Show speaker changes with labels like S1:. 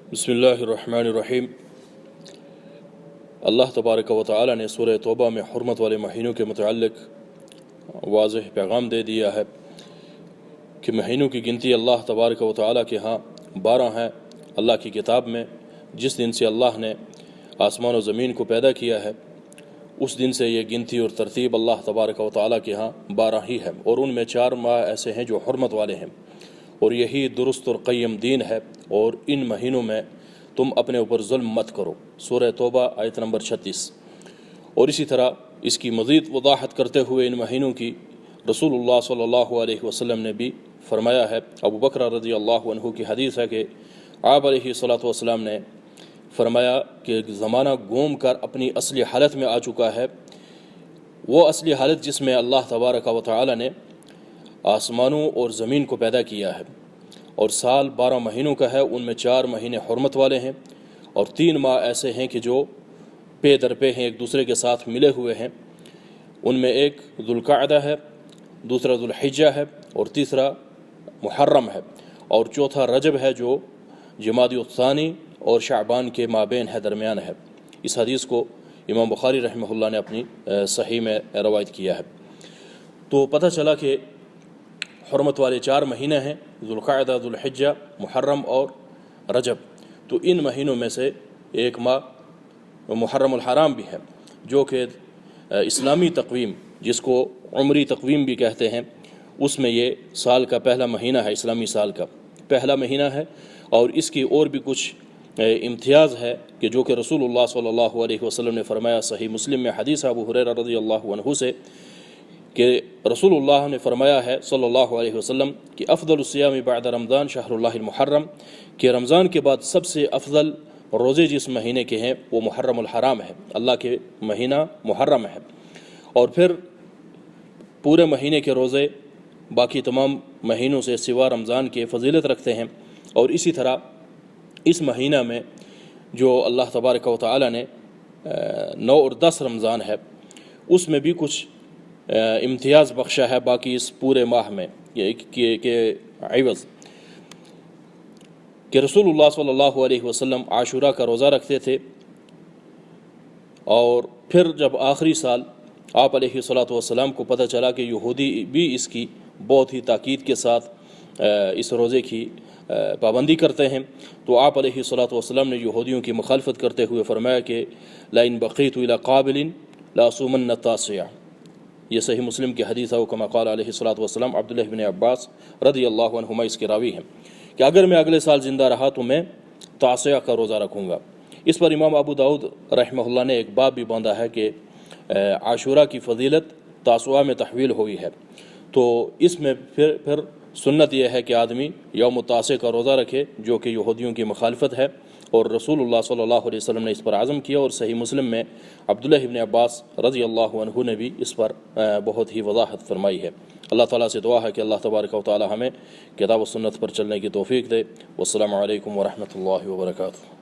S1: بسم اللہ الرحمن الرحیم۔ اللہ تبارک و تعالی نے سورہ توبہ میں حرمت والے مہینوں کے متعلق واضح پیغام دے دیا ہے کہ مہینوں کی گنتی اللہ تبارک و تعالی کے ہاں 12 ہیں اللہ کی کتاب میں۔ جس دن سے اللہ نے آسمان و زمین کو پیدا کیا ہے اس دن سے یہ گنتی اور ترتیب اللہ تبارک و تعالی کے ہاں 12 ہی ہے، اور ان میں 4 ماہ ایسے ہیں جو حرمت والے ہیں، اور یہی درست اور قیم دین ہے، اور ان مہینوں میں تم اپنے اوپر ظلم مت کرو۔ سورہ توبہ آیت نمبر 36۔ اور اسی طرح اس کی مزید وضاحت کرتے ہوئے ان مہینوں کی رسول اللہ صلی اللہ علیہ وسلم نے بھی فرمایا ہے۔ ابو بکر رضی اللہ عنہ کی حدیث ہے کہ آپ علیہ الصلاۃ والسلام نے فرمایا کہ زمانہ گم کر اپنی اصلی حالت میں آ چکا ہے، وہ اصلی حالت جس میں اللہ تبارک و تعالی نے آسمانوں اور زمین کو پیدا کیا ہے، اور سال 12 مہینوں کا ہے، ان میں 4 مہینے حرمت والے ہیں، اور 3 ماہ ایسے ہیں کہ جو پے در پے ہیں، ایک دوسرے کے ساتھ ملے ہوئے ہیں۔ ان میں ایک ذوالقعدہ ہے، دوسرا ذوالحجہ ہے، اور تیسرا محرم ہے، اور چوتھا رجب ہے جو جمادی الثانی اور شعبان کے مابین ہے، درمیان ہے۔ اس حدیث کو امام بخاری رحمہ اللہ نے اپنی صحیح میں روایت کیا ہے۔ تو پتہ چلا کہ حرمت والے 4 مہینے ہیں، ذوالقعدہ، ذوالحجہ، محرم اور رجب۔ تو ان مہینوں میں سے ایک ماہ محرم الحرام بھی ہے، جو کہ اسلامی تقویم جس کو عمری تقویم بھی کہتے ہیں، اس میں یہ سال کا پہلا مہینہ ہے، اسلامی سال کا پہلا مہینہ ہے، اور اس کی اور بھی کچھ امتیاز ہے کہ جو کہ رسول اللہ صلی اللہ علیہ وسلم نے فرمایا۔ صحیح مسلم میں حدیث ابو ہریرہ رضی اللہ عنہ سے کہ رسول اللہ نے فرمایا ہے صلی اللہ علیہ وسلم کہ افضل الصیام بعد رمضان شہر اللہ المحرم، کہ رمضان کے بعد سب سے افضل روزے جس مہینے کے ہیں وہ محرم الحرام ہے، اللہ کے مہینہ محرم ہے، اور پھر پورے مہینے کے روزے باقی تمام مہینوں سے سوا رمضان کے فضیلت رکھتے ہیں۔ اور اسی طرح اس مہینہ میں جو اللہ تبارک و تعالی نے 9 اور 10 رمضان ہے، اس میں بھی کچھ امتیاز بخشا ہے باقی اس پورے ماہ میں کہ عوض کہ رسول اللہ صلی اللہ علیہ وسلم عاشورہ کا روزہ رکھتے تھے، اور پھر جب آخری سال آپ علیہ الصلاۃ والسلام کو پتہ چلا کہ یہودی بھی اس کی بہت ہی تاکید کے ساتھ اس روزے کی پابندی کرتے ہیں، تو آپ علیہ الصلاۃ والسلام نے یہودیوں کی مخالفت کرتے ہوئے فرمایا کہ لئن بقیت الی قابل لاصومن التاسع۔ یہ صحیح مسلم کی حدیث ہے، کما قال علیہ الصلاۃ والسلام۔ عبداللہ بن عباس رضی اللہ عنہما اس کے راوی ہیں کہ اگر میں اگلے سال زندہ رہا تو میں تاسع کا روزہ رکھوں گا۔ اس پر امام ابو داؤد رحمہ اللہ نے ایک باب بھی باندھا ہے کہ عاشورہ کی فضیلت تاسوعہ میں تحویل ہوئی ہے، تو اس میں پھر سنت یہ ہے کہ آدمی یوم التاسع کا روزہ رکھے، جو کہ یہودیوں کی مخالفت ہے، اور رسول اللہ صلی اللہ علیہ وسلم نے اس پر عزم کیا، اور صحیح مسلم میں عبداللہ بن عباس رضی اللہ عنہ نے بھی اس پر بہت ہی وضاحت فرمائی ہے۔ اللہ تعالیٰ سے دعا ہے کہ اللہ تبارک و تعالی ہمیں کتاب و سنت پر چلنے کی توفیق دے۔ والسلام علیکم ورحمۃ اللہ وبرکاتہ۔